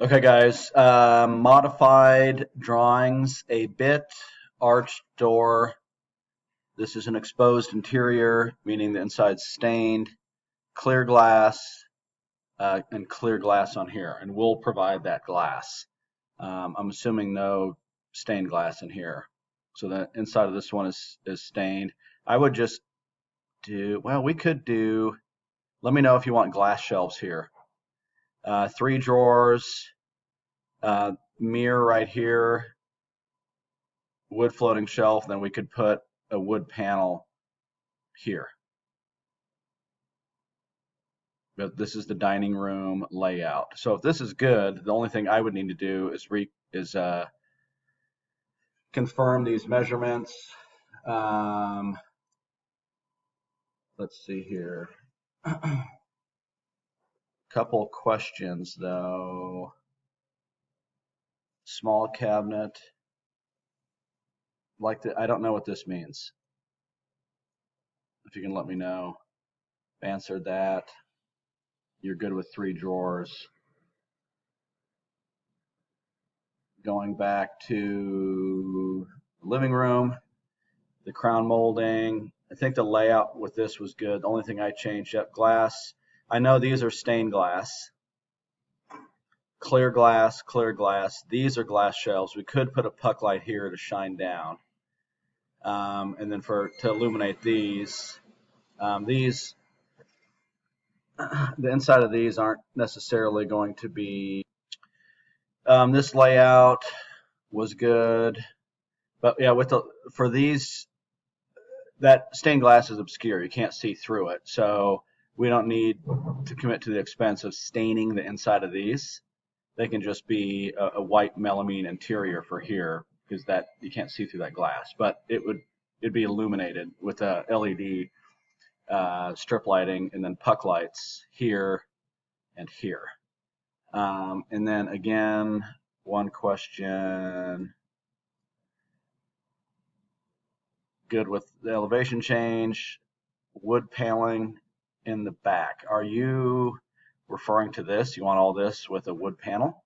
Okay, guys, modified drawings, a bit, arched door. This is an exposed interior, meaning the inside's stained, clear glass, and clear glass on here, and we'll provide that glass. I'm assuming no stained glass in here. So the inside of this one is stained. I would just well, we could do, let me know if you want glass shelves here. 3 drawers, mirror right here, wood floating shelf, then we could put a wood panel here. But this is the dining room layout. So if this is good, the only thing I would need to do is confirm these measurements. Let's see here. Couple questions though. Small cabinet. I don't know what this means. If you can let me know. Answered that. You're good with 3 drawers. Going back to the living room, the crown molding. I think the layout with this was good. The only thing I changed, yep, glass. I know these are stained glass. Clear glass, clear glass. These are glass shelves. We could put a puck light here to shine down. And then to illuminate these, the inside of these aren't necessarily going to be, this layout was good. But yeah, for these, that stained glass is obscure. You can't see through it. So we don't need to commit to the expense of staining the inside of these. They can just be a white melamine interior for here, because that you can't see through that glass. But it'd be illuminated with a LED strip lighting and then puck lights here and here. And then again, one question. Good with the elevation change, wood paneling in the back. Are you referring to this? You want all this with a wood panel?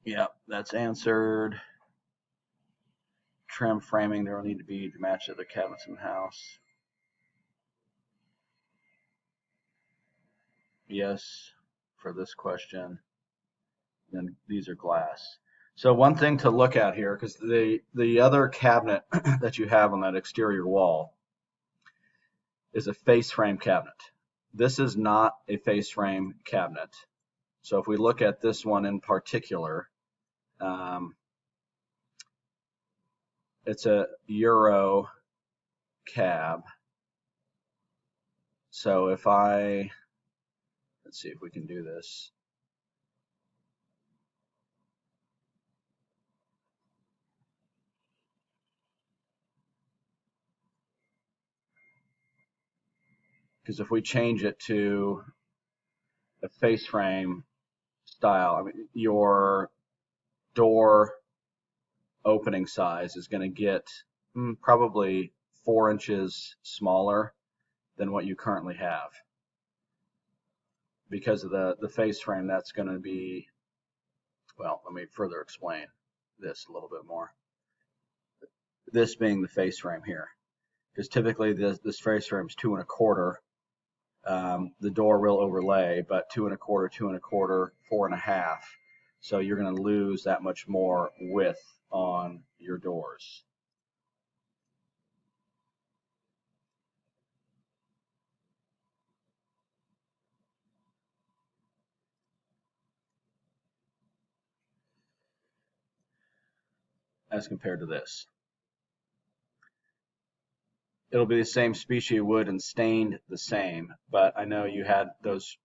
Yep, that's answered. Trim framing, there will need to be to match the other cabinets in the house. Yes, for this question. Then these are glass. So one thing to look at here, because the other cabinet that you have on that exterior wall is a face frame cabinet. This is not a face frame cabinet. So if we look at this one in particular, it's a Euro cab. So if let's see if we can do this. Because if we change it to a face frame style, I mean, your door opening size is going to get probably 4 inches smaller than what you currently have. Because of the face frame, that's going to be, well, let me further explain this a little bit more. This being the face frame here, because typically this face frame is 2 1/4. The door will overlay, but 2 1/4, 2 1/4, 4 1/2. So you're going to lose that much more width on your doors. As compared to this. It'll be the same species of wood and stained the same, but I know you had those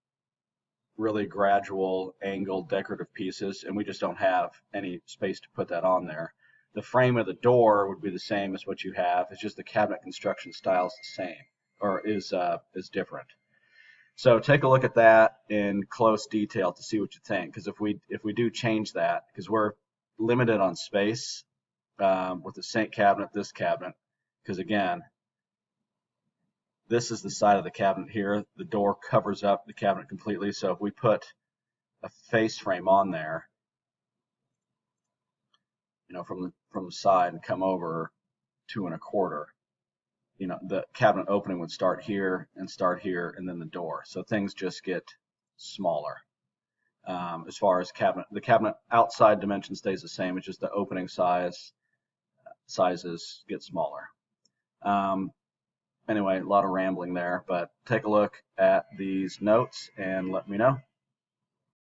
really gradual angled decorative pieces, and we just don't have any space to put that on there. The frame of the door would be the same as what you have. It's just the cabinet construction style is the same, or is different. So take a look at that in close detail to see what you think, because if we do change that, because we're limited on space with the sink cabinet, this cabinet, because again, This is the side of the cabinet here. The door covers up the cabinet completely. So if we put a face frame on there, from the side and come over 2 1/4, the cabinet opening would start here and then the door. So things just get smaller. As far as the cabinet outside dimension stays the same. It's just the opening sizes get smaller. Anyway, a lot of rambling there, but take a look at these notes and let me know.